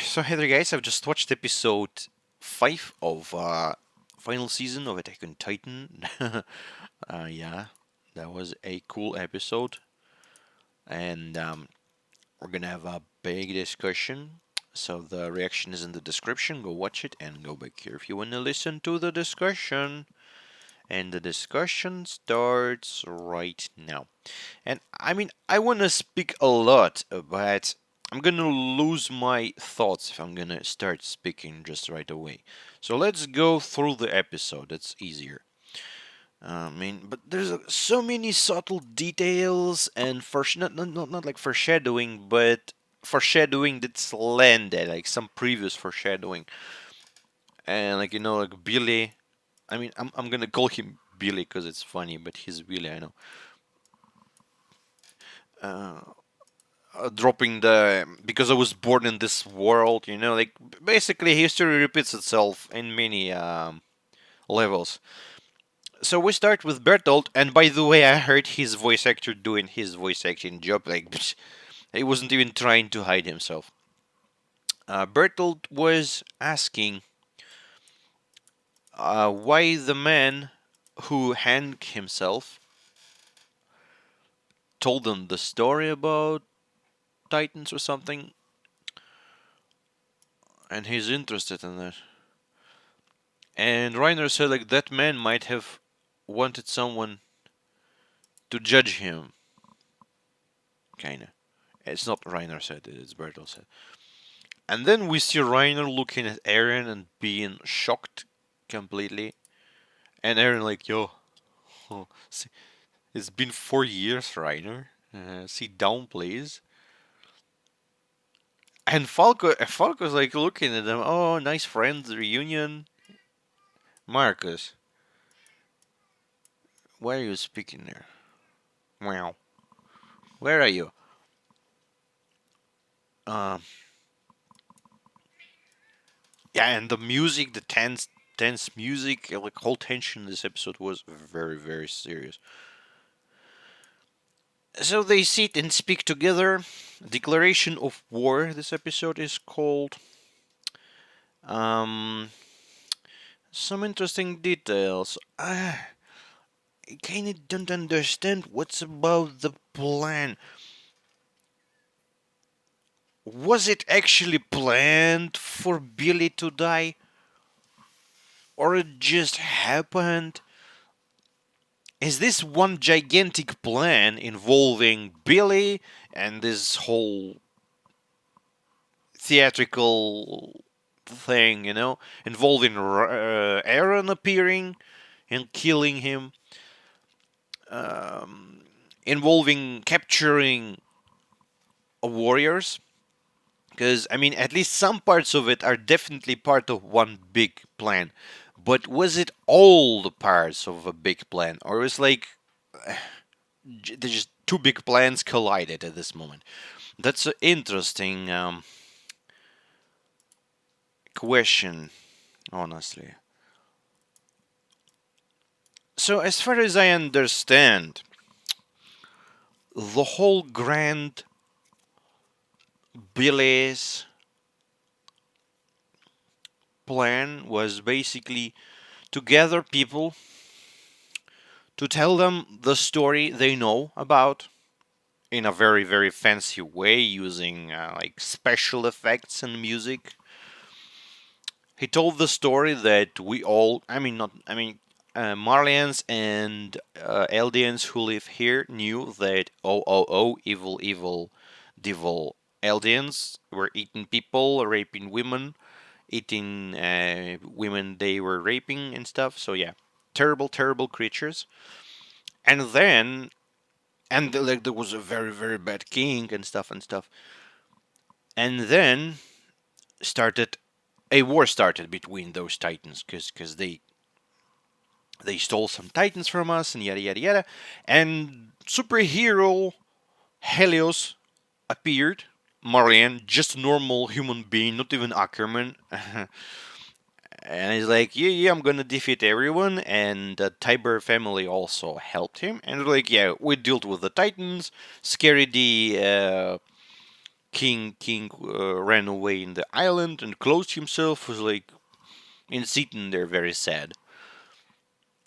So hey there guys, I've just watched episode 5 of final season of Attack on Titan. Yeah, that was a cool episode, and we're gonna have a big discussion. So the reaction is in the description. Go watch it and go back here if you wanna listen to the discussion. And the discussion starts right now. And I mean, I want to speak a lot, but I'm gonna lose my thoughts if I'm gonna start speaking just right away. So let's go through the episode. It's easier. I mean, but there's so many subtle details and not like foreshadowing, but foreshadowing that's landed, like some previous foreshadowing, and like like Billy. I mean, I'm gonna call him Billy because it's funny, but he's Billy. I know. Uh, Dropping the because I was born in this world, like basically history repeats itself in many levels. So we start with Bertolt, and by the way, I heard his voice actor doing his voice acting job. Like he wasn't even trying to hide himself. Bertolt was asking why the man who hanged himself told them the story about Titans or something, and he's interested in that. And Reiner said like that man might have wanted someone to judge him, kinda. It's not Reiner said it, it's Bertolt said. And then we see Reiner looking at Eren and being shocked completely. And Eren like, yo, oh, it's been 4 years, Reiner. Sit down, please. And Falco's like looking at them. Oh, nice friends reunion. Marcus, why are you speaking there? Wow, where are you? Um, yeah, and the music, the tense music, like whole tension in this episode was very, very serious. So they sit and speak together. Declaration of war. This episode is called. Um, some interesting details. I kind of don't understand what's about the plan. Was it actually planned for Billy to die, or it just happened? Is this one gigantic plan involving Billy and this whole theatrical thing, involving Eren appearing and killing him, um, involving capturing warriors? Because, I mean, at least some parts of it are definitely part of one big plan. But was it all the parts of a big plan? Or was like there's just two big plans collided at this moment? That's an interesting question, honestly. So, as far as I understand, the whole grand Billy's plan was basically to gather people to tell them the story they know about in a very, very fancy way using like special effects and music. He told the story that we all, I mean, not, I mean, Marlians and Eldians who live here knew that evil, evil, devil Eldians were eating people, raping women, eating women they were raping and stuff. So yeah, terrible, terrible creatures. And then, and like there was a very, very bad king and stuff and stuff. And then started a war started between those titans because they stole some titans from us and yada yada yada. And superhero Helios appeared. Marianne, just a normal human being, not even Ackerman. And he's like, yeah, I'm gonna defeat everyone. And the Tybur family also helped him. And they're like, yeah, we dealt with the Titans, scary the King ran away in the island and closed himself, was like in sitting there very sad,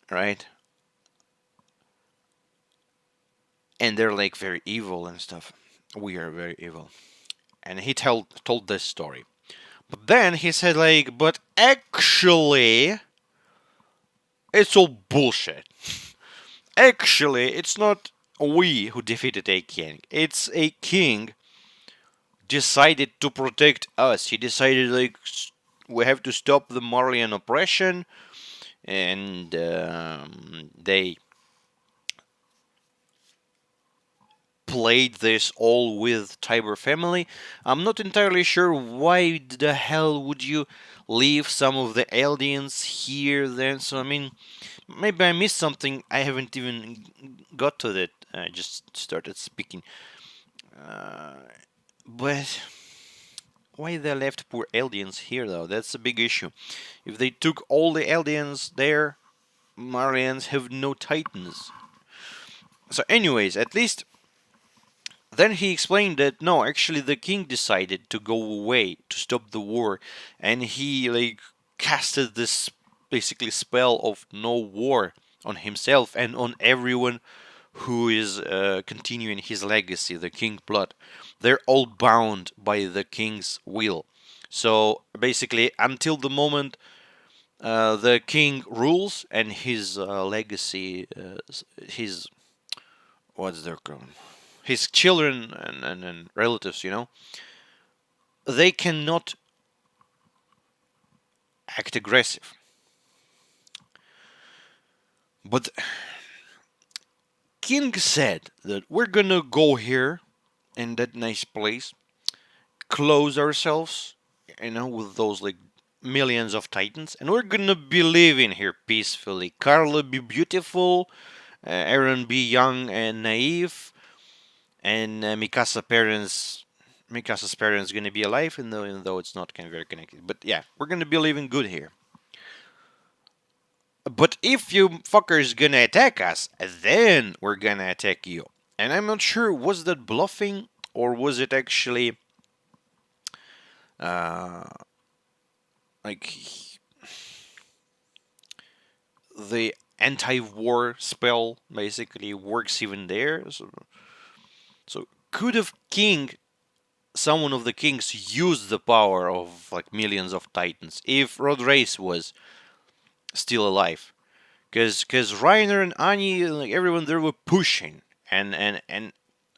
right? And they're like very evil and stuff. We are very evil. And he told this story. But then he said like, but actually it's all bullshit. Actually, it's not we who defeated a king. It's a king decided to protect us. He decided like we have to stop the Marlian oppression, and they played this all with Tybur family. I'm not entirely sure why the hell would you leave some of the aliens here then. So I mean, maybe I missed something. I haven't even got to that. I just started speaking. Uh, but why they left poor aliens here though? That's a big issue. If they took all the aliens there, Marians have no titans. So anyways, at least then he explained that no, actually the king decided to go away to stop the war, and he like casted this basically spell of no war on himself and on everyone who is continuing his legacy, the king blood. They're all bound by the king's will. So basically, until the moment the king rules and his legacy, his what's their called? His children and relatives, they cannot act aggressive. But King said that we're gonna go here in that nice place, close ourselves, with those like millions of titans, and we're gonna be living here peacefully. Carla be beautiful, Eren be young and naive, and Mikasa's parents gonna be alive, even though it's not kind of very connected. But yeah, we're gonna be living good here. But if you fuckers gonna attack us, then we're gonna attack you. And I'm not sure, was that bluffing or was it actually uh, like the anti-war spell basically works even there? So could have someone of the kings used the power of like millions of titans if Rod Race was still alive? Because Reiner and Ani, like everyone there, were pushing, and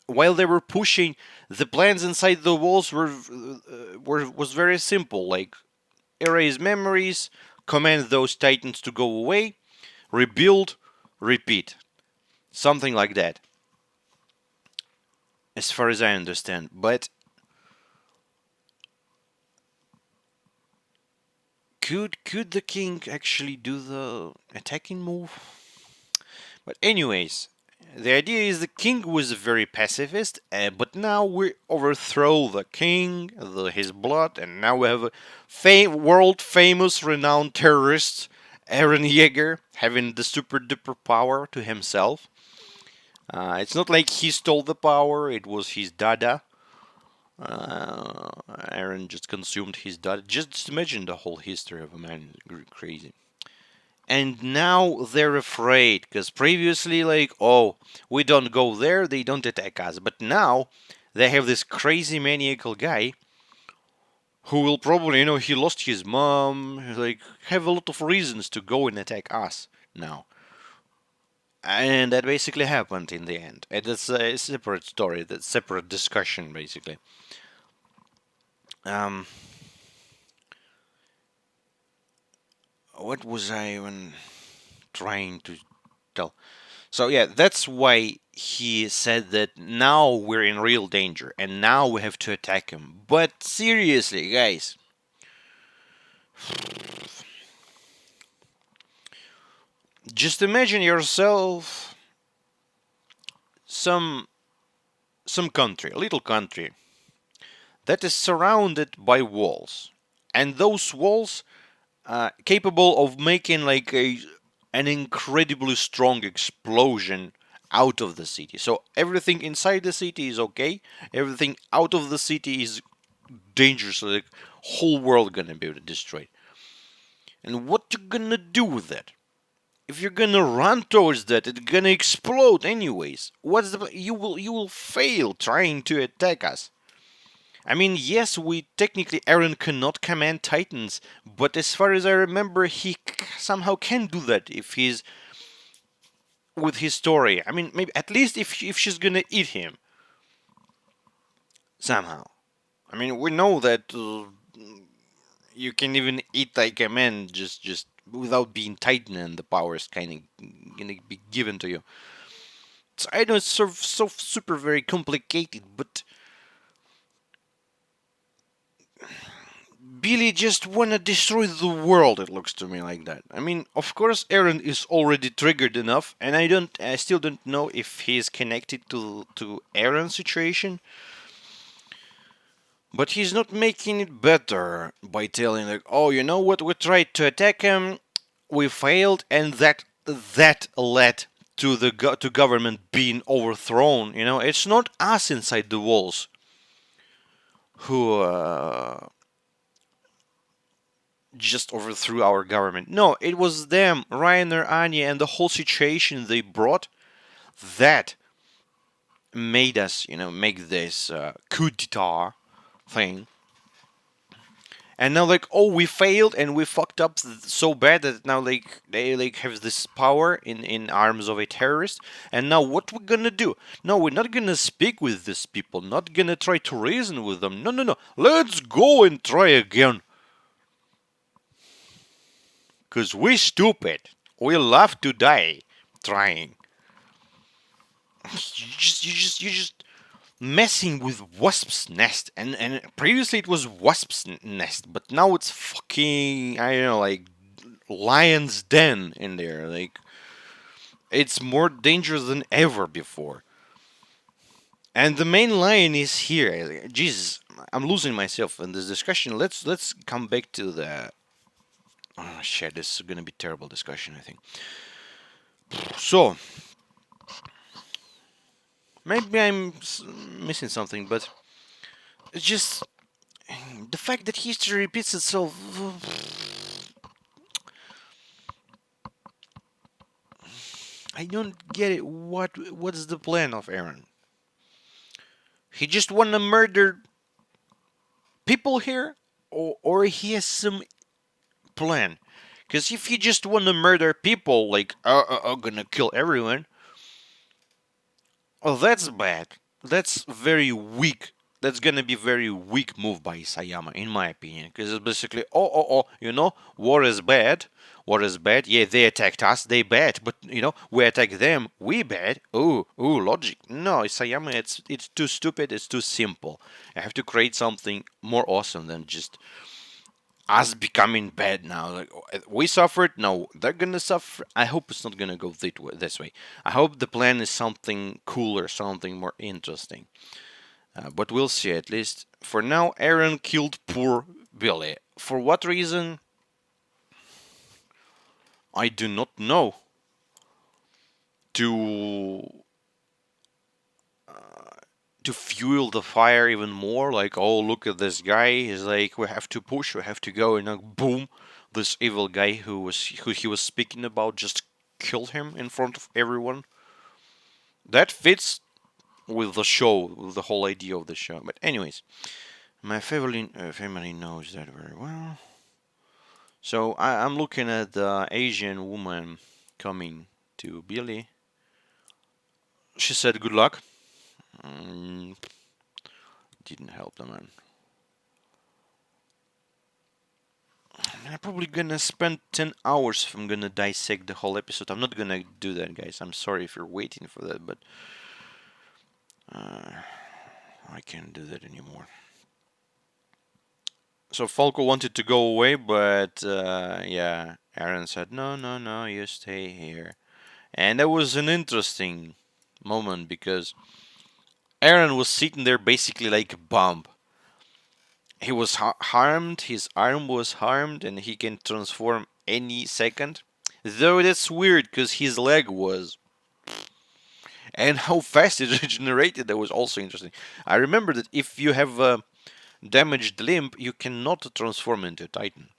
while they were pushing, the plans inside the walls was very simple. Like erase memories, command those titans to go away, rebuild, repeat, something like that, as far as I understand. But could the king actually do the attacking move? But anyways, the idea is the king was very pacifist, but now we overthrow the king, his blood, and now we have a world famous, renowned terrorist, Eren Yeager, having the super duper power to himself. It's not like he stole the power; it was his dada. Eren just consumed his dada. Just imagine the whole history of a man. Crazy. And now they're afraid because previously like, oh, we don't go there, they don't attack us, but now they have this crazy maniacal guy who will probably, he lost his mom, like have a lot of reasons to go and attack us now. And that basically happened in the end, and that's a separate story, that's separate discussion basically. um what was I even trying to tell? So yeah, that's why he said that now we're in real danger and now we have to attack him. But seriously, guys, just imagine yourself some country, a little country that is surrounded by walls, and those walls capable of making like an incredibly strong explosion out of the city. So everything inside the city is okay. Everything out of the city is dangerous. So the whole world gonna be destroyed. And what you gonna do with that? If you're gonna run towards that, it's gonna explode anyways. What's the you will fail trying to attack us. I mean, yes, we technically Eren cannot command Titans, but as far as I remember, he somehow can do that if he's with his story. I mean, maybe at least if she's gonna eat him somehow. I mean, we know that you can even eat like a man just without being Titan, and the powers kind of gonna be given to you. So I know it's so super very complicated, but Billy just wanna destroy the world. It looks to me like that. I mean, of course, Eren is already triggered enough, and I still don't know if he's connected to Eren's situation. But he's not making it better by telling like, oh, you know what? We tried to attack him, we failed, and that led to the to government being overthrown. You know, it's not us inside the walls who just overthrew our government. No, it was them, Reiner, Anya, and the whole situation they brought that made us, make this coup d'etat thing. And now, like, oh, we failed and we fucked up so bad that now, like, they like have this power in arms of a terrorist. And now, what we're gonna do? No, we're not gonna speak with these people. Not gonna try to reason with them. No, no, no. Let's go and try again. Cause we stupid. We love to die trying. You just messing with wasp's nest, and previously it was wasp's nest, but now it's fucking, I don't know, like lion's den in there. Like, it's more dangerous than ever before. And the main lion is here. Jesus, I'm losing myself in this discussion. Let's come back to the. Oh shit, this is gonna be terrible discussion, I think. So maybe I'm missing something, but it's just the fact that history repeats itself. I don't get it. What's the plan of Eren? He just wanna murder people here, or he has some plan? Because if he just wanna murder people, like gonna kill everyone, oh, that's bad. That's very weak. That's gonna be very weak move by Sayama, in my opinion, because it's basically, war is bad. War is bad. Yeah, they attacked us, they bad, but we attack them, we bad. Ooh, logic. No, Sayama, it's too stupid. It's too simple. I have to create something more awesome than just us becoming bad now. Like, we suffered, now they're gonna suffer. I hope it's not gonna go this way. I hope the plan is something cooler, something more interesting. But we'll see. At least for now, Eren killed poor Billy. For what reason? I do not know. To fuel the fire even more, like, oh, look at this guy. He's like, we have to push, we have to go, and then boom, this evil guy who he was speaking about just killed him in front of everyone. That fits with the show, with the whole idea of the show. But anyways, my family knows that very well. So I'm looking at the Asian woman coming to Billy. She said, "Good luck." Mm, didn't help the man. I'm probably gonna spend 10 hours if I'm gonna dissect the whole episode. I'm not gonna do that, guys. I'm sorry if you're waiting for that, but I can't do that anymore. So Falco wanted to go away, but yeah, Eren said, no, no, no, you stay here. And that was an interesting moment because Eren was sitting there basically like a bomb. He was harmed, his arm was harmed, and he can transform any second. Though that's weird because his leg was. And how fast it regenerated, that was also interesting. I remember that if you have a damaged limb, you cannot transform into Titan.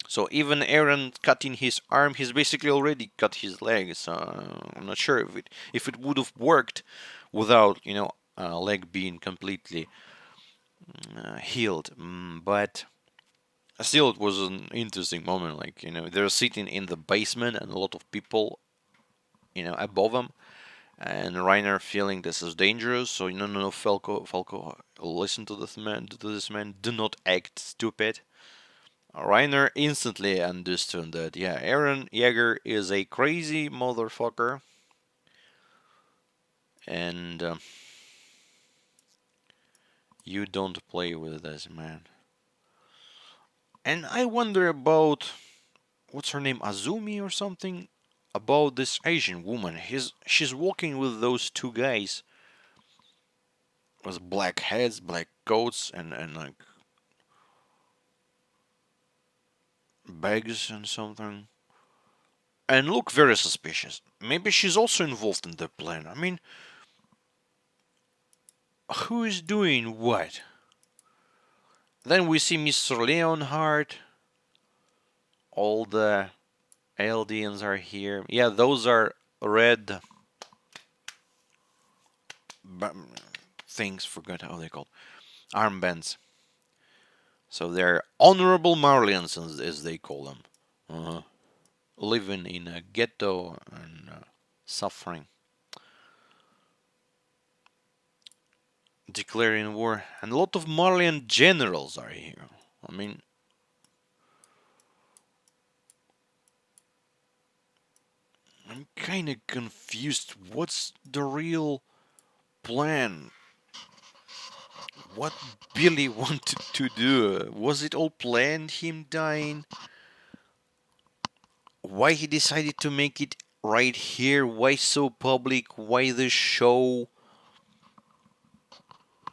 So even Eren cutting his arm, he's basically already cut his leg. So I'm not sure if it would have worked without a leg being completely healed. But still, it was an interesting moment. Like they're sitting in the basement and a lot of people above them, and Reiner feeling this is dangerous. So no, no, no, Falco, listen to this man. To this man, do not act stupid. Reiner instantly understood that, yeah, Eren Yeager is a crazy motherfucker, and you don't play with this man. And I wonder about what's her name, Azumi or something, about this Asian woman. She's walking with those two guys with black heads, black coats, and like bags and something, and look very suspicious. Maybe she's also involved in the plan. I mean, who is doing what? Then we see Mr. Leonhardt. All the Eldians are here. Yeah, those are red things. Forgot how they called armbands. So they're honorable Marlians, as they call them. Uh-huh. Living in a ghetto and suffering. Declaring war. And a lot of Marlian generals are here. I mean, I'm kind of confused. What's the real plan? What Billy wanted to do? Was it all planned, him dying? Why he decided to make it right here? Why so public? Why the show?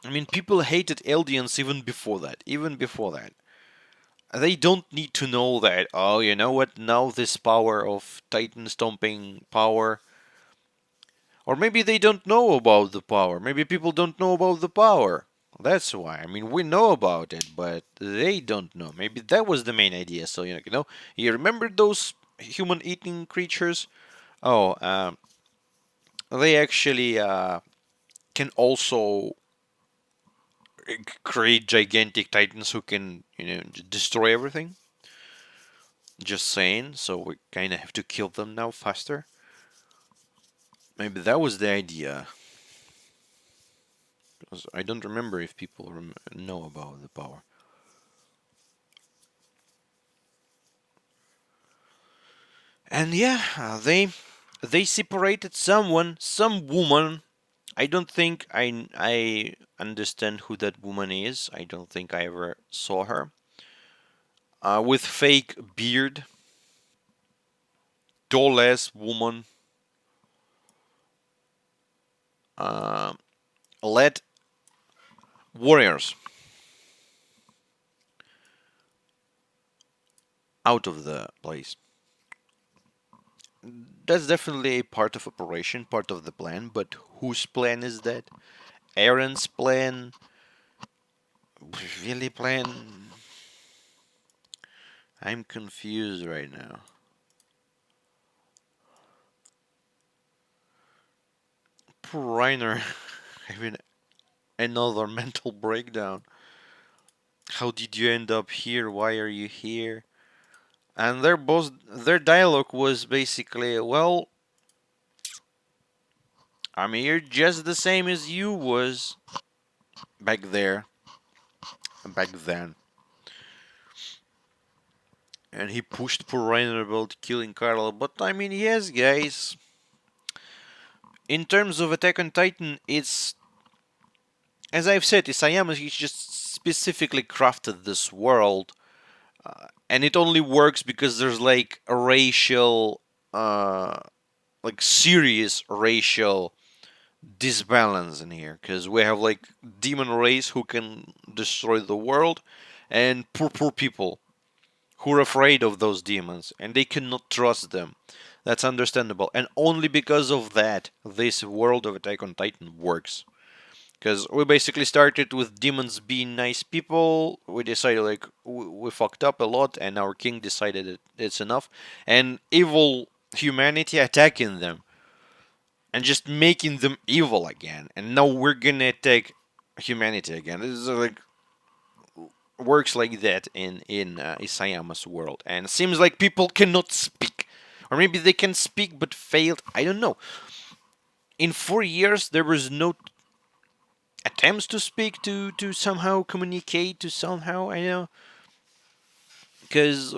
I mean, people hated Eldians even before that. Even before that. They don't need to know that, oh, you know what? Now this power of Titan stomping power. Or maybe they don't know about the power. Maybe people don't know about the power. That's why. I mean, we know about it, but they don't know. Maybe that was the main idea. So, you remember those human-eating creatures? Oh, they actually can also create gigantic titans who can, destroy everything. Just saying. So we kind of have to kill them now faster. Maybe that was the idea. Because I don't remember if people know about the power. And yeah, they separated someone, some woman. I don't think I understand who that woman is. I don't think I ever saw her. With fake beard, tall ass woman. Uh, led warriors out of the place. That's definitely a part of operation, part of the plan. But whose plan is that? Eren's plan? Really plan? I'm confused right now. Poor Reiner having another mental breakdown. How did you end up here? Why are you here? And their dialogue was basically, well, I'm here just the same as you was back there, back then. And he pushed poor Reiner about killing Carl. But I mean, yes, guys. In terms of Attack on Titan, it's, as I've said, Isayama, he just specifically crafted this world, and it only works because there's like a racial, like serious racial disbalance in here. Because we have like demon race who can destroy the world, and poor people who are afraid of those demons, and they cannot trust them. That's understandable. And only because of that, this world of Attack on Titan works. Because we basically started with demons being nice people. We decided, like, we fucked up a lot, and our king decided it's enough. And evil humanity attacking them and just making them evil again. And now we're gonna attack humanity again. This is like works like that in Isayama's world, and it seems like people cannot speak, or maybe they can speak but failed. I don't know. In 4 years, there was no attempts to speak, to somehow communicate, to somehow, I know, because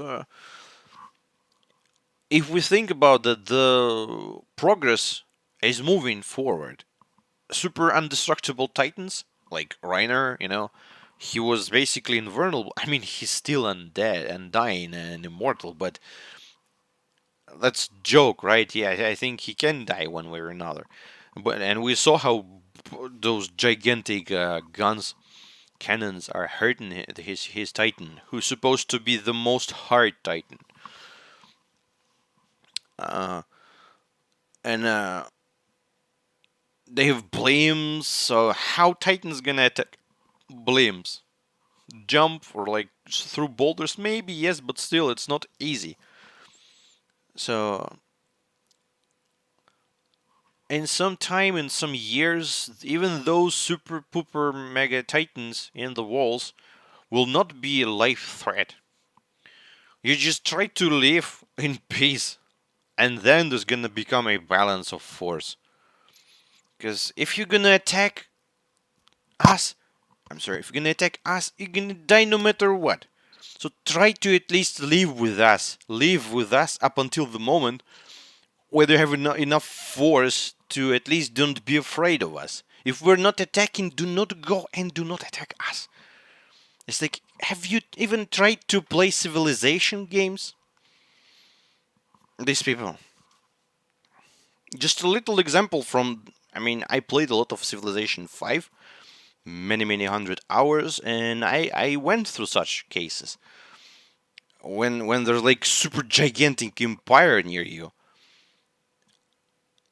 if we think about that, the progress is moving forward. Super indestructible titans like Reiner, he was basically invulnerable. I mean, he's still undead and dying and immortal, but that's joke, right? Yeah, I think he can die one way or another. But and we saw how those gigantic guns, cannons, are hurting his Titan, who's supposed to be the most hard Titan. Uh, and they have Blames, so how Titan's gonna attack Blames? Jump or like through boulders? Maybe yes, but still, it's not easy. So in some time, in some years, even those super pooper mega titans in the walls will not be a life threat. You just try to live in peace, and then there's gonna become a balance of force. Because if you're gonna attack us, if you're gonna attack us, you're gonna die no matter what. So try to at least live with us. Live with us up until the moment where they have enough force to at least don't be afraid of us. If we're not attacking, do not go and do not attack us. It's like, have you even tried to play civilization games? These people. Just a little example from. I mean, I played a lot of Civilization 5, many hundred hours, and I went through such cases. When there's like super gigantic empire near you,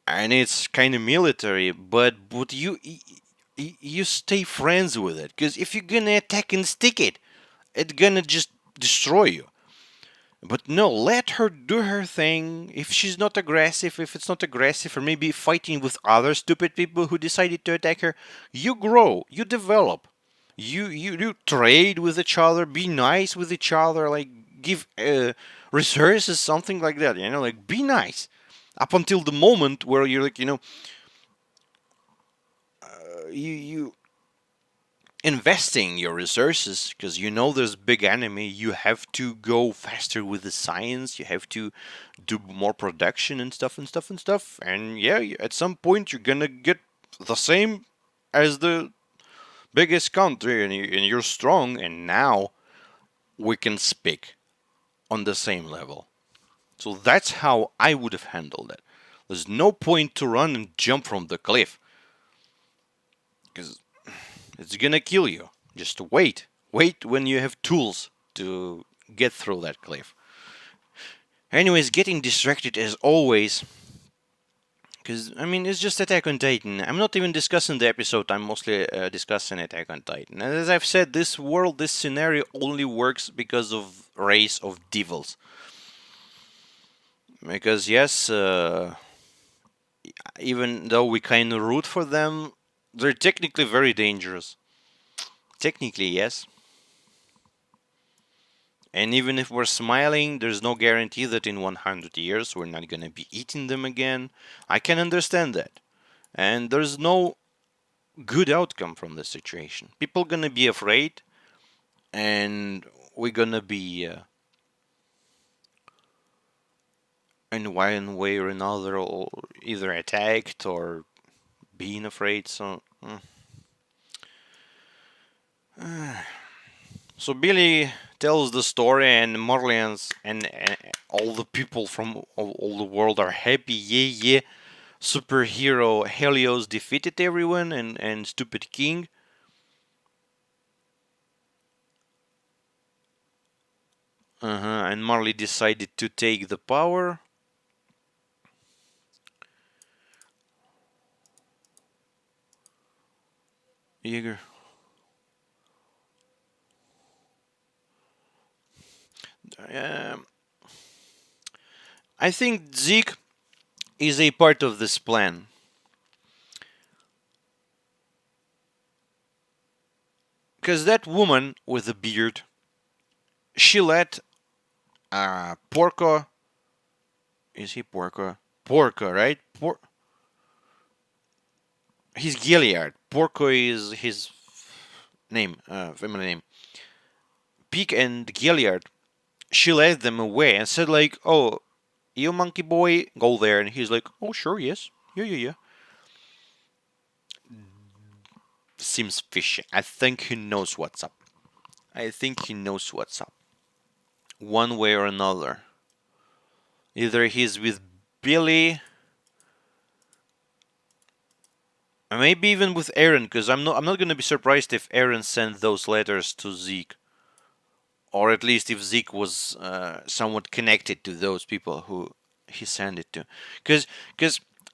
and it's kind of military, but you stay friends with it, because if you're gonna attack and stick it, it's gonna just destroy you. But no, let her do her thing. If she's not aggressive, if it's not aggressive, or maybe fighting with other stupid people who decided to attack her, you grow, you develop, you trade with each other, be nice with each other, like give resources, something like that. Like be nice, up until the moment where you're like, you investing your resources because there's big enemy. You have to go faster with the science, you have to do more production and stuff and stuff and stuff, and yeah, at some point you're gonna get the same as the biggest country, and you're strong, and now we can speak on the same level. So that's how I would have handled it. There's no point to run and jump from the cliff because it's gonna kill you. Just wait. Wait when you have tools to get through that cliff. Anyways, getting distracted as always. Because, I mean, it's just Attack on Titan. I'm not even discussing the episode, I'm mostly discussing Attack on Titan. And as I've said, this world, this scenario only works because of race of devils. Because, yes, even though we kind of root for them, they're technically very dangerous. Technically, yes. And even if we're smiling, there's no guarantee that in 100 years we're not gonna be eating them again. I can understand that. And there's no good outcome from this situation. People gonna be afraid, and we're gonna be in one way or another, or either attacked or being afraid. So, so Billy tells the story, and Marlians and all the people from all the world are happy. Yeah, yeah. Superhero Helios defeated everyone, and stupid king. And Marley decided to take the power. Jaeger. Um, I think Zeke is a part of this plan because that woman with the beard, she let Porco. Is he Porco? Porco, right? He's Gilliard. Porco is his name, family name. Peak and Gilliard. She led them away and said like, "Oh, you monkey boy, go there." And he's like, "Oh, sure, yes, yeah, yeah, yeah." Seems fishy. I think he knows what's up. I think he knows what's up. One way or another. Either he's with Billy, or maybe even with Eren, because I'm not gonna be surprised if Eren sent those letters to Zeke, or at least if Zeke was somewhat connected to those people who he sent it to, because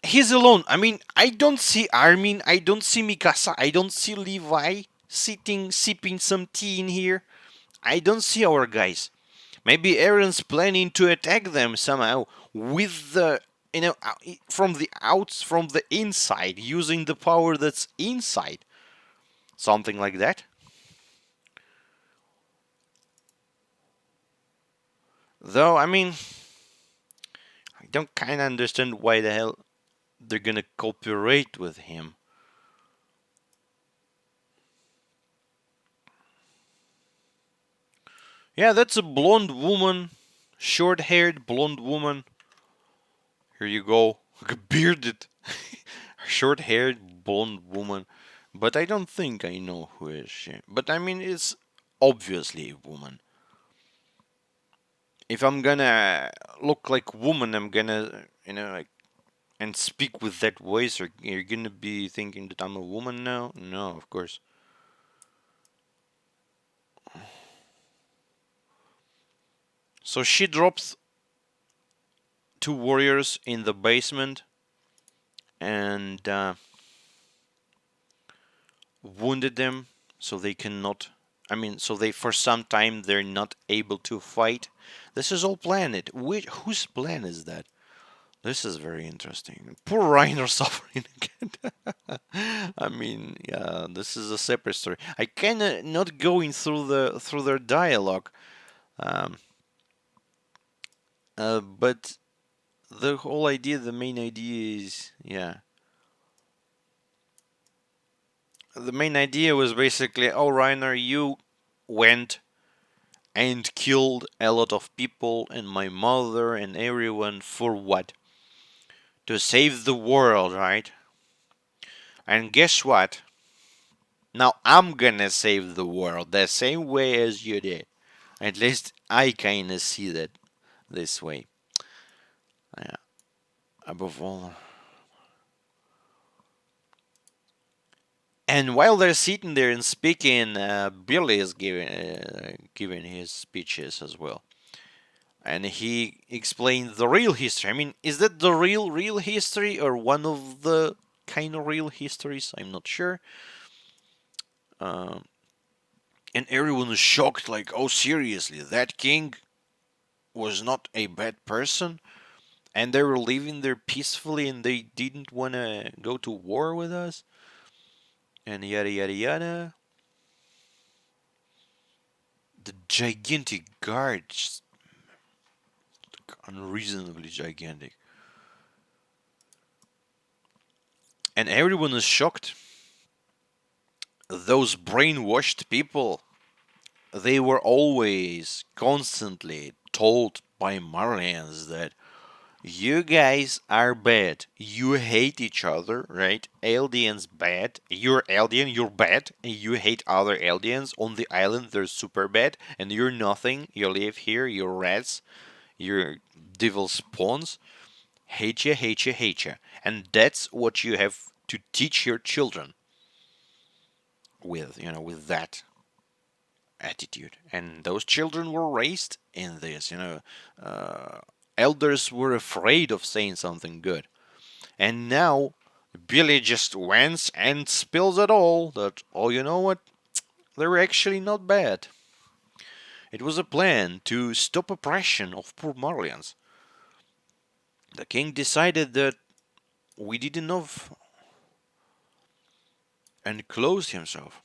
he's alone. I mean, I don't see Armin, I don't see Mikasa, I don't see Levi sitting sipping some tea in here. I don't see our guys. Maybe Eren's planning to attack them somehow with the from the outs from the inside, using the power that's inside, something like that. Though I mean, I don't kind of understand why the hell they're gonna cooperate with him. Yeah, that's a blonde woman, short-haired blonde woman. Here you go, bearded, short-haired blonde woman. But I don't think I know who is she. But I mean, it's obviously a woman. If I'm gonna look like woman, I'm gonna, like, and speak with that voice, or you're gonna be thinking that I'm a woman now? No, of course. So she drops two warriors in the basement and wounded them, so they cannot. I mean, so they for some time they're not able to fight. This is all planned. Whose plan is that? This is very interesting. Poor Reiner suffering again. I mean, yeah, this is a separate story. I kinda not going through their dialogue, um, but the whole idea, the main idea is, yeah, the main idea was basically, oh, Reiner, you went and killed a lot of people and my mother and everyone for what? To save the world, right? And guess what? Now I'm gonna save the world the same way as you did. At least I kinda see that this way. Yeah, above all. And while they're sitting there and speaking, Billy is giving his speeches as well, and he explained the real history. I mean, is that the real history or one of the kind of real histories? I'm not sure. Um, and everyone was shocked, like, oh, seriously, that king was not a bad person, and they were living there peacefully, and they didn't want to go to war with us, and yada yada yada. The gigantic guards, unreasonably gigantic, and everyone is shocked. Those brainwashed people, they were always constantly told by Marlians that you guys are bad. You hate each other, right? Eldians bad. You're Eldian, you're bad, and you hate other Eldians. On the island, they're super bad, and you're nothing. You live here, you're rats, you're devil spawns. Hate you, hate you, hate you. And that's what you have to teach your children with, with that attitude. And those children were raised in this, uh, elders were afraid of saying something good. And now Billy just went and spills it all. That, oh, you know what? They were actually not bad. It was a plan to stop oppression of poor Marlians. The king decided that we did enough and closed himself.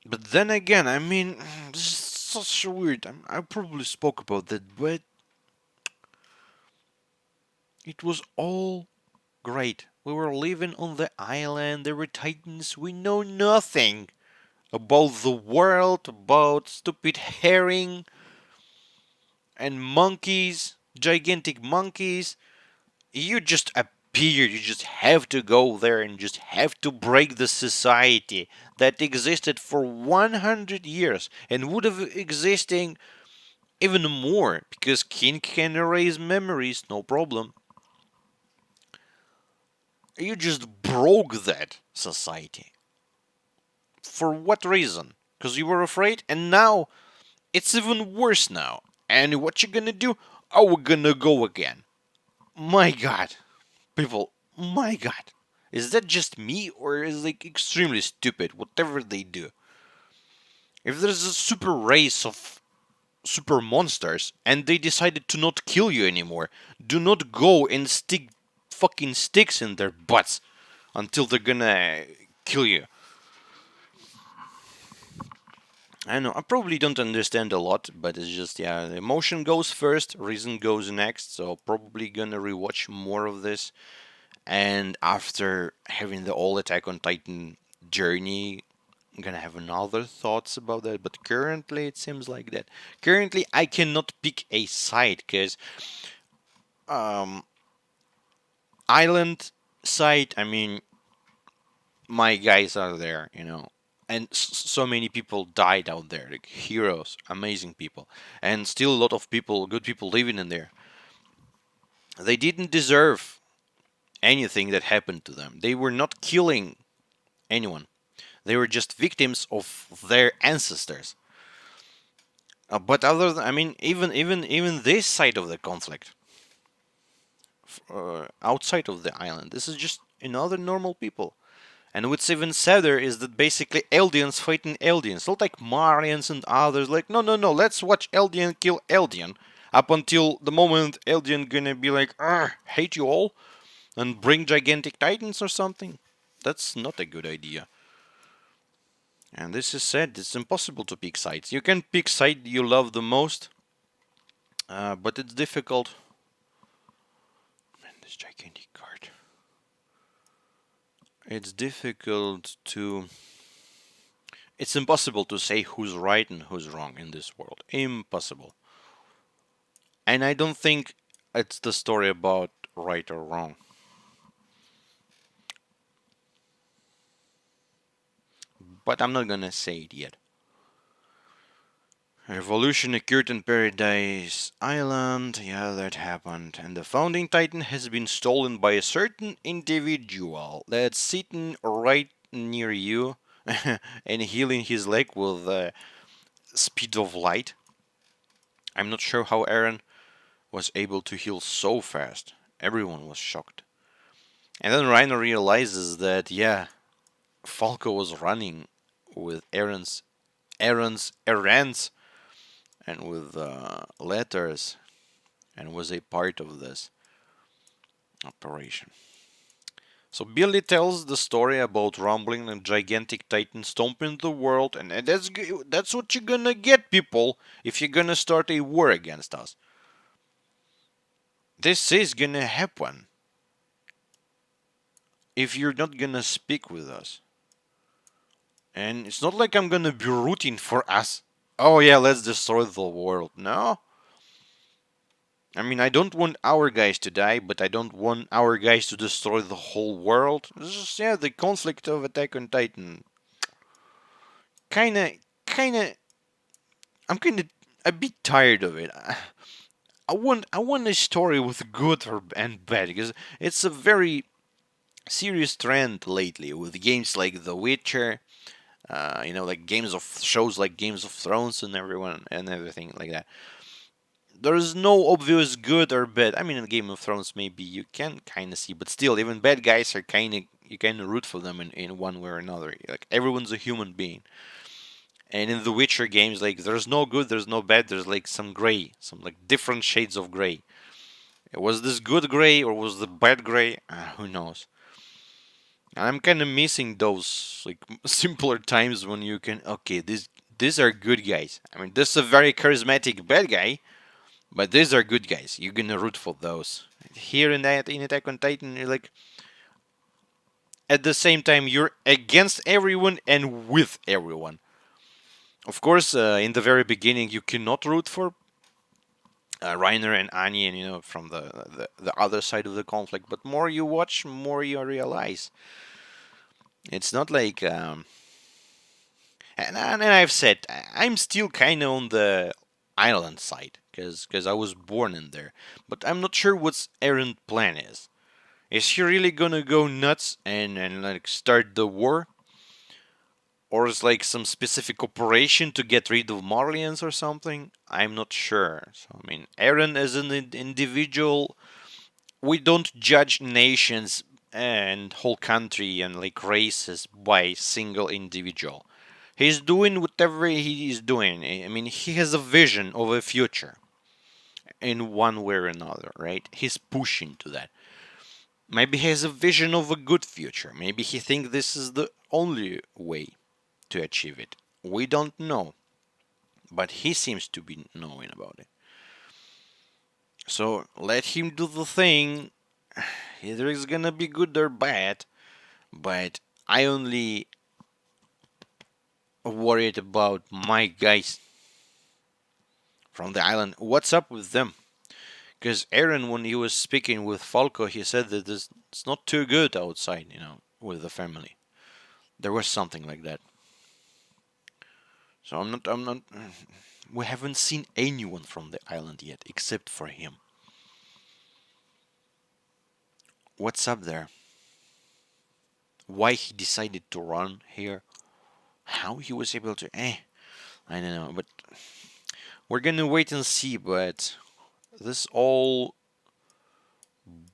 But then again, I mean, this is such a weird. I probably spoke about that, but it was all great. We were living on the island, there were titans, we know nothing about the world, about stupid herring and monkeys, gigantic monkeys. You just appear, you just have to go there and just have to break the society that existed for 100 years and would have existing even more because king can erase memories, no problem. You just broke that society. For what reason? Because you were afraid, and now it's even worse now. And what you gonna do? Oh, we're gonna go again. My god. People, my god. Is that just me, or is it like extremely stupid, whatever they do? If there's a super race of super monsters and they decided to not kill you anymore, do not go and stick fucking sticks in their butts until they're gonna kill you. I know, I probably don't understand a lot, but it's just, yeah, emotion goes first, reason goes next, so probably gonna rewatch more of this. And after having the all Attack on Titan journey, I'm gonna have another thoughts about that, but currently it seems like that. Currently, I cannot pick a side, because um, island side, I mean, my guys are there, and so many people died out there, like heroes, amazing people, and still a lot of people, good people living in there. They didn't deserve anything that happened to them. They were not killing anyone. They were just victims of their ancestors. But other than, I mean, even this side of the conflict, outside of the island, this is just another normal people. And what's even sadder is that basically Eldians fighting Eldians, not like Marians and others. Like, no, no, no, let's watch Eldian kill Eldian. Up until the moment Eldian gonna be like, hate you all, and bring gigantic titans or something. That's not a good idea. And this is said, it's impossible to pick sides. You can pick side you love the most, but it's difficult. Man, this gigantic card. It's difficult to. It's impossible to say who's right and who's wrong in this world. Impossible. And I don't think it's the story about right or wrong. But I'm not gonna say it yet. Revolution occurred in Paradise Island. Yeah, that happened. And the founding titan has been stolen by a certain individual that's sitting right near you and healing his leg with the speed of light. I'm not sure how Eren was able to heal so fast. Everyone was shocked. And then Reiner realizes that, yeah, Falco was running with errands and with letters and was a part of this operation. So Billy tells the story about rumbling and gigantic titan stomping the world, and that's what you're gonna get, people, if you're gonna start a war against us. This is gonna happen if you're not gonna speak with us. And it's not like I'm gonna be rooting for us. Oh yeah, let's destroy the world. No, I mean, I don't want our guys to die, but I don't want our guys to destroy the whole world. This is, yeah, the conflict of Attack on Titan. Kinda, kinda. I'm kinda a bit tired of it. I want a story with good and bad because it's a very serious trend lately with games like The Witcher. Like games of shows like Games of Thrones and everything like that. there is no obvious good or bad. I mean, in Game of Thrones, maybe you can kind of see, but still, even bad guys are kind of you kind of root for them in one way or another. Like everyone's a human being. And in the Witcher games, like there's no good, there's no bad, there's like some gray, some like different shades of gray. Was this good gray or was the bad gray? Who knows? I'm kind of missing those like simpler times when you can okay, these are good guys. I mean, this is a very charismatic bad guy, but these are good guys. You're gonna root for those. Here in Attack on Titan, you're like at the same time you're against everyone and with everyone. Of course, in the very beginning, you cannot root for Reiner and Annie, and from the other side of the conflict. But more you watch, more you realize it's not like. And I've said I'm still kind of on the island side because I was born in there, but I'm not sure what's Eren's plan is. Is he really gonna go nuts and like start the war? Or is like some specific operation to get rid of Marlians or something? I'm not sure. So I mean, Eren as an individual, we don't judge nations and whole country and like races by single individual. He's doing whatever he is doing. I mean, he has a vision of a future in one way or another, right? He's pushing to that. Maybe he has a vision of a good future. Maybe he thinks this is the only way to achieve it. We don't know, but he seems to be knowing about it. So let him do the thing. Either it's gonna be good or bad, but I only worried about my guys from the island. What's up with them? Because Eren, when he was speaking with Falco, he said that it's not too good outside, with the family. There was something like that. So I'm not. We haven't seen anyone from the island yet, except for him. What's up there? Why he decided to run here? How he was able to? I don't know. But we're gonna wait and see. But this all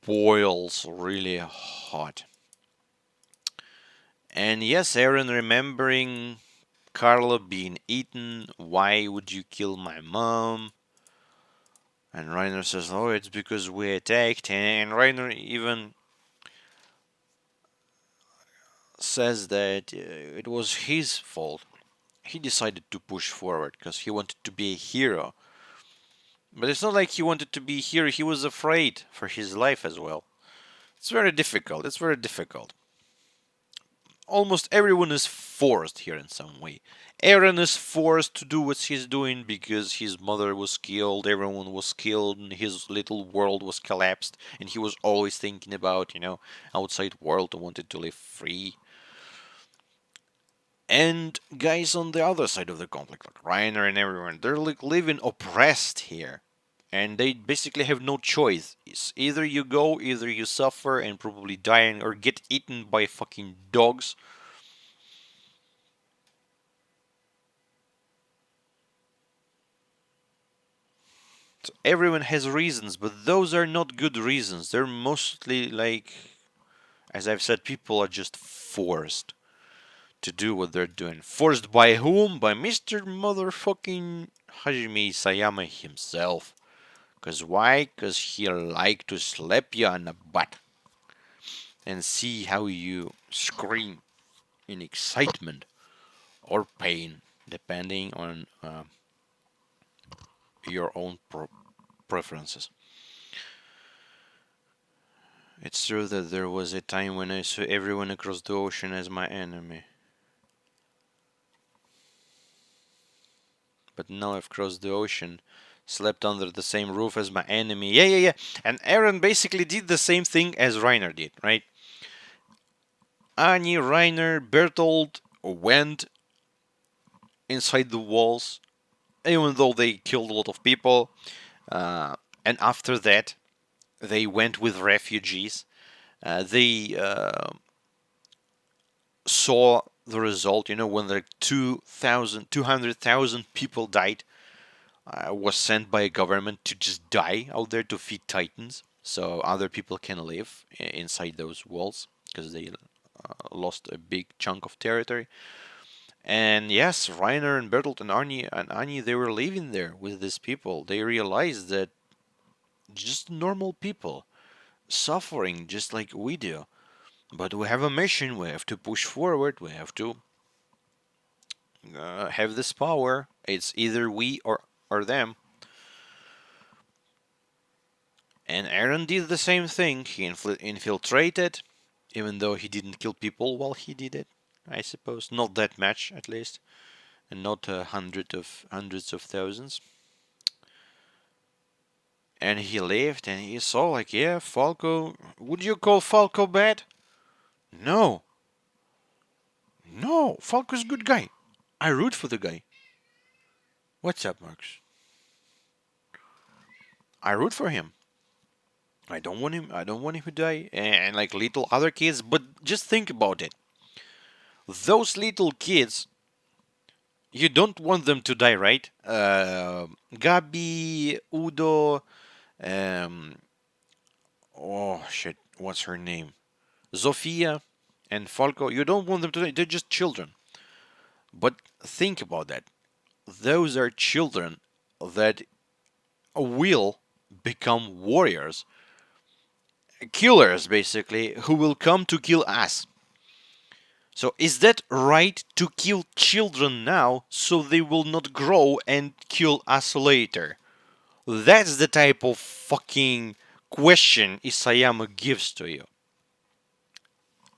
boils really hot. And yes, Eren remembering Carla being eaten. Why would you kill my mom? And Reiner says, "Oh, it's because we attacked." And Reiner even says that it was his fault. He decided to push forward because he wanted to be a hero. But it's not like he wanted to be a hero. He was afraid for his life as well. It's very difficult. It's very difficult. Almost everyone is forced here in some way. Eren is forced to do what he's doing because his mother was killed, everyone was killed, and his little world was collapsed, and he was always thinking about, outside world and wanted to live free. And guys on the other side of the conflict, like Reiner and everyone, they're like living oppressed here. And they basically have no choice. It's either you go, either you suffer and probably die or get eaten by fucking dogs. So everyone has reasons, but those are not good reasons. They're mostly like, as I've said, people are just forced to do what they're doing. Forced by whom? By Mr. Motherfucking Hajime Sayama himself. Cause why? Cause he like to slap you on the butt and see how you scream in excitement or pain, depending on your own preferences. It's true that there was a time when I saw everyone across the ocean as my enemy. But now I've crossed the ocean, slept under the same roof as my enemy. Yeah. And Eren basically did the same thing as Reiner did, right? Annie, Reiner, Bertolt went inside the walls, even though they killed a lot of people. And after that, they went with refugees. They saw the result, when like 200,000 people died was sent by a government to just die out there to feed titans, so other people can live inside those walls because they lost a big chunk of territory. And yes, Reiner and Bertolt and Annie, they were living there with these people. They realized that just normal people suffering just like we do. But we have a mission. We have to push forward. We have to have this power. It's either we or them. And Eren did the same thing. He infiltrated, even though he didn't kill people while he did it. I suppose not that much, at least, and not hundreds of thousands. And he lived, and he saw like, yeah, Falco. Would you call Falco bad? No, no. Falco's a good guy. I root for the guy. What's up, Marx? I root for him. I don't want him. I don't want him to die. And like little other kids, but just think about it. Those little kids, you don't want them to die, right? Gabi, Udo, um, oh shit, what's her name? Zofia and Falco. You don't want them to die. They're just children. But think about that. Those are children that will become warriors, killers basically, who will come to kill us. So is that right to kill children now so they will not grow and kill us later? That's the type of fucking question Isayama gives to you.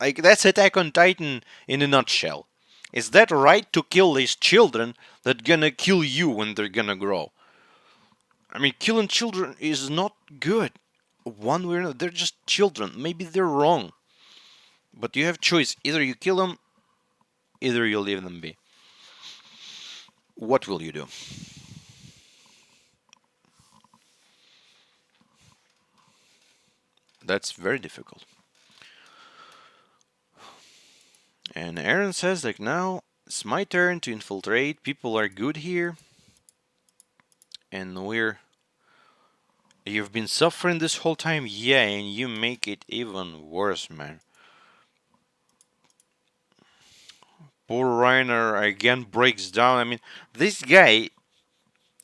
Like, that's Attack on Titan in a nutshell. Is that right to kill these children that gonna kill you when they're gonna grow? I mean, killing children is not good. One way or another, they're just children. Maybe they're wrong. But you have choice. Either you kill them, either you leave them be. What will you do? That's very difficult. And Eren says, like, now it's my turn to infiltrate. People are good here. And you've been suffering this whole time? Yeah, and you make it even worse, man. Poor Reiner again breaks down. I mean, this guy,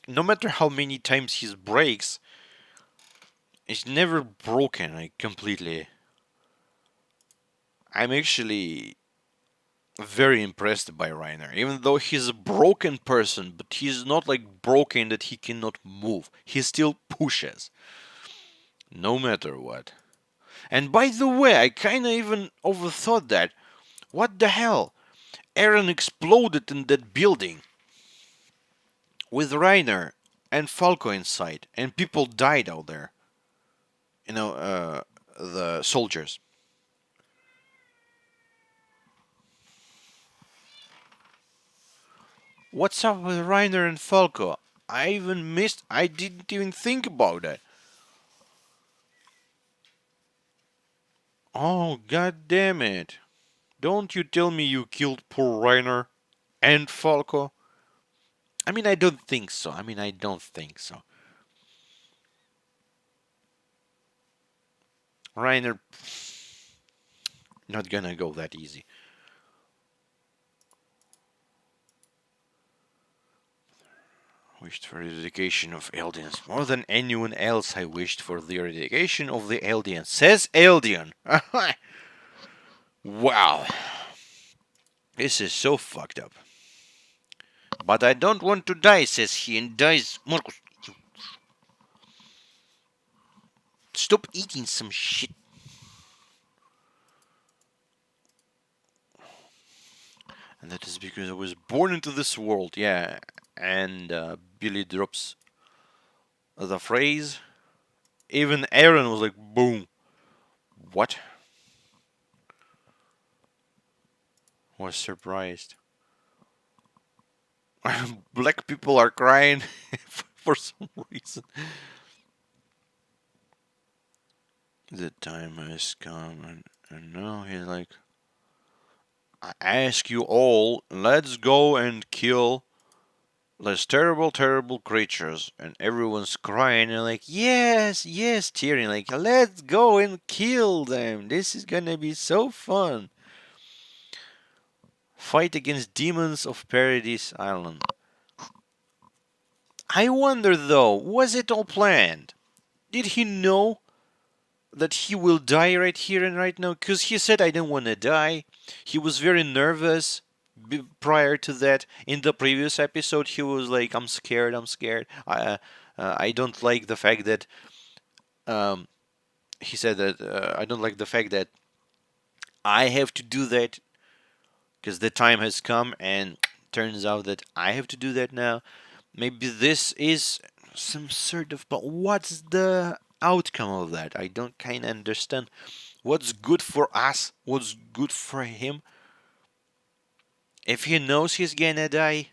no matter how many times he breaks, is never broken, like, completely. I'm actually very impressed by Reiner, even though he's a broken person, but he's not like broken that he cannot move. He still pushes, no matter what. And by the way, I kinda even overthought that. What the hell? Eren exploded in that building with Reiner and Falco inside, and people died out there. You know, the soldiers. What's up with Reiner and Falco? I didn't even think about that. Oh, god damn it. Don't you tell me you killed poor Reiner and Falco? I mean, I don't think so. I don't think so. Reiner, not gonna go that easy. Wished for the eradication of Eldians. More than anyone else, I wished for the eradication of the Eldians. Says Eldian. Wow. This is so fucked up. But I don't want to die, says he, and dies. Marcus, stop eating some shit. And that is because I was born into this world, yeah. And Billy drops the phrase. Even Eren was like, boom. What? Was surprised. Black people are crying for some reason. The time has come, and now he's like, I ask you all, let's go and kill Those terrible, terrible creatures, and everyone's crying and like, yes, yes, cheering, like, let's go and kill them. This is gonna be so fun. Fight against demons of Paradise Island. I wonder though, was it all planned? Did he know that he will die right here and right now? Because he said, I don't want to die. He was very nervous prior to that. In the previous episode, he was like, I'm scared, I'm scared. I don't like the fact that. Um, he said that I don't like the fact that I have to do that because the time has come, and turns out that I have to do that now. Maybe this is some sort of. But what's the outcome of that? I don't kind of understand. What's good for us? What's good for him? If he knows he's gonna die,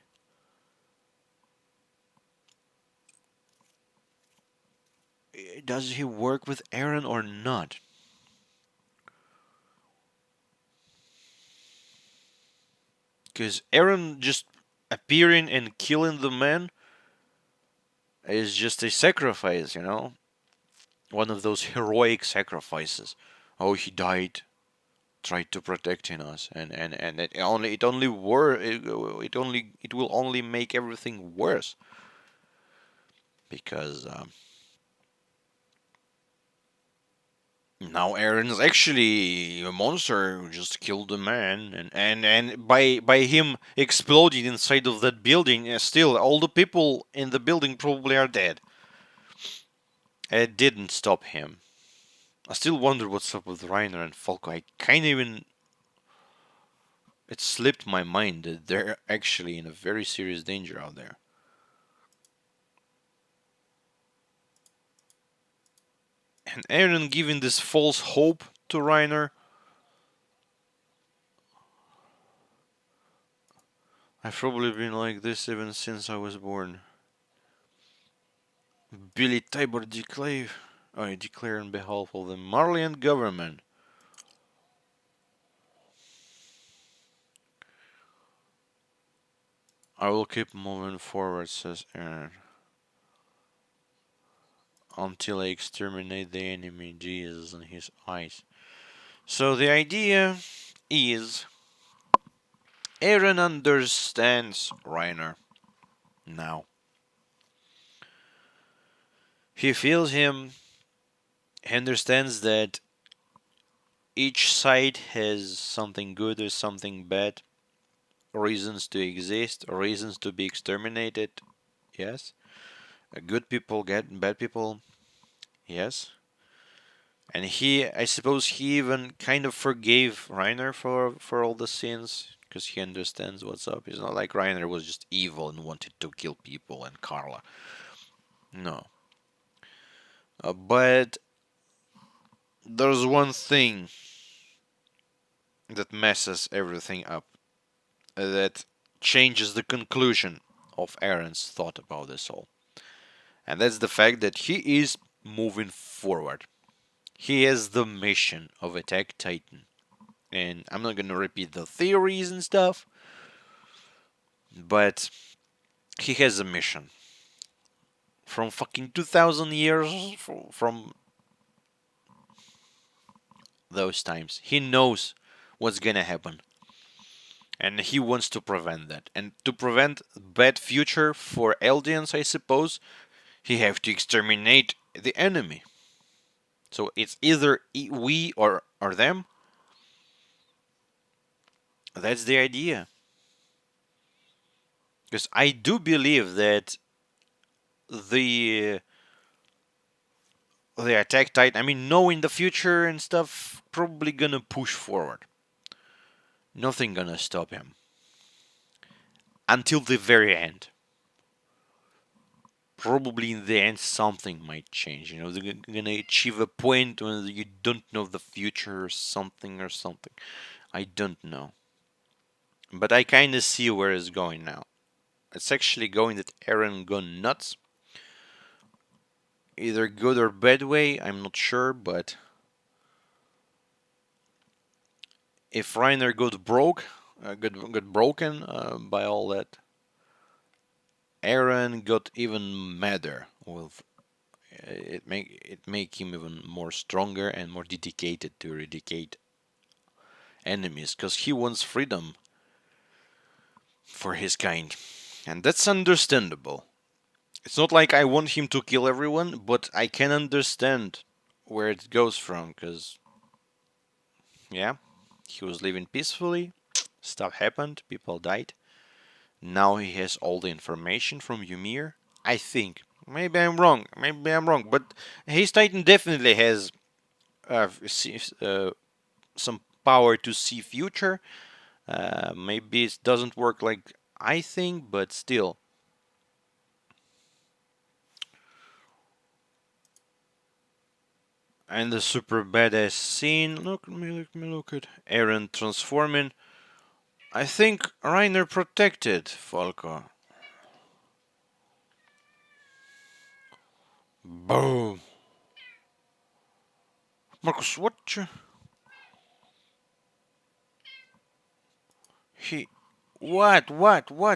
does he work with Eren or not? Because Eren just appearing and killing the man is just a sacrifice, one of those heroic sacrifices. Oh, he died, tried to protecting us, and it will only make everything worse because now Aaron's actually a monster who just killed a man, and by him exploding inside of that building, still all the people in the building probably are dead. It didn't stop him. I still wonder what's up with Reiner and Falco. I kind of even it slipped my mind that they're actually in a very serious danger out there. And Eren giving this false hope to Reiner. I've probably been like this even since I was born. Billy Tybur declare on behalf of the Marleyan government. I will keep moving forward, says Eren, until I exterminate the enemy, Jesus, in his eyes. So the idea is Eren understands Reiner now. He feels him. He understands that each side has something good or something bad, reasons to exist, reasons to be exterminated. Yes. Good people get bad people. Yes. And I suppose he even kind of forgave Reiner for all the sins because he understands what's up. It's not like Reiner was just evil and wanted to kill people and Carla. No. But there's one thing that messes everything up, that changes the conclusion of Eren's thought about this all. And that's the fact that he is moving forward. He has the mission of Attack Titan. And I'm not gonna repeat the theories and stuff, but he has a mission. From fucking 2000 years from those times. He knows what's gonna happen. And he wants to prevent that. And to prevent bad future for Eldians, I suppose, he have to exterminate the enemy. So it's either we or them. That's the idea. Because I do believe that the the Attack Titan, I mean, knowing the future and stuff, probably gonna push forward. Nothing gonna stop him until the very end. Probably in the end, something might change. They're gonna achieve a point when you don't know the future or something or something. I don't know, but I kind of see where it's going now. It's actually going that Eren gone nuts. Either good or bad way, I'm not sure, but if Reiner got broken by all that, Eren got even madder. It make him even more stronger and more dedicated to eradicate enemies, because he wants freedom for his kind, and that's understandable. It's not like I want him to kill everyone, but I can understand where it goes from, because yeah, he was living peacefully, stuff happened, people died. Now he has all the information from Ymir. I think. Maybe I'm wrong, but his Titan definitely has some power to see future. Maybe it doesn't work like I think, but still. And the super badass scene. Look at Eren transforming. I think Reiner protected Falco. Boom. Marcus, what? He. What,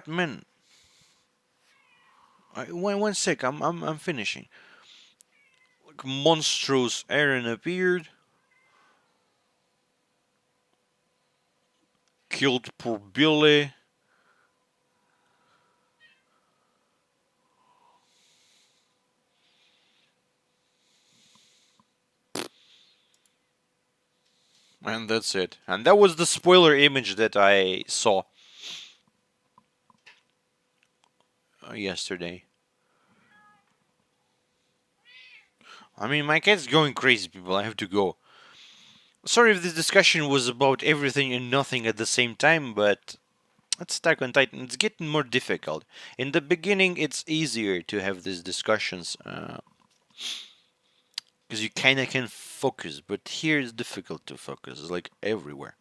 man? One sec. I'm finishing. Like monstrous Eren appeared, killed poor Billy. And that's it. And that was the spoiler image that I saw yesterday. I mean, my cat's going crazy, people. I have to go. Sorry if this discussion was about everything and nothing at the same time, but it's Attack on Titan. It's getting more difficult. In the beginning, it's easier to have these discussions because you kind of can focus, but here it's difficult to focus. It's like everywhere.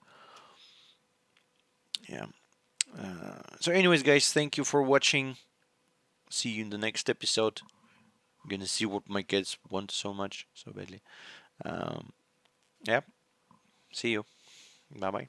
Yeah. So, anyways, guys, thank you for watching. See you in the next episode. I'm gonna see what my kids want so much, so badly. Um, yeah. See you. Bye bye.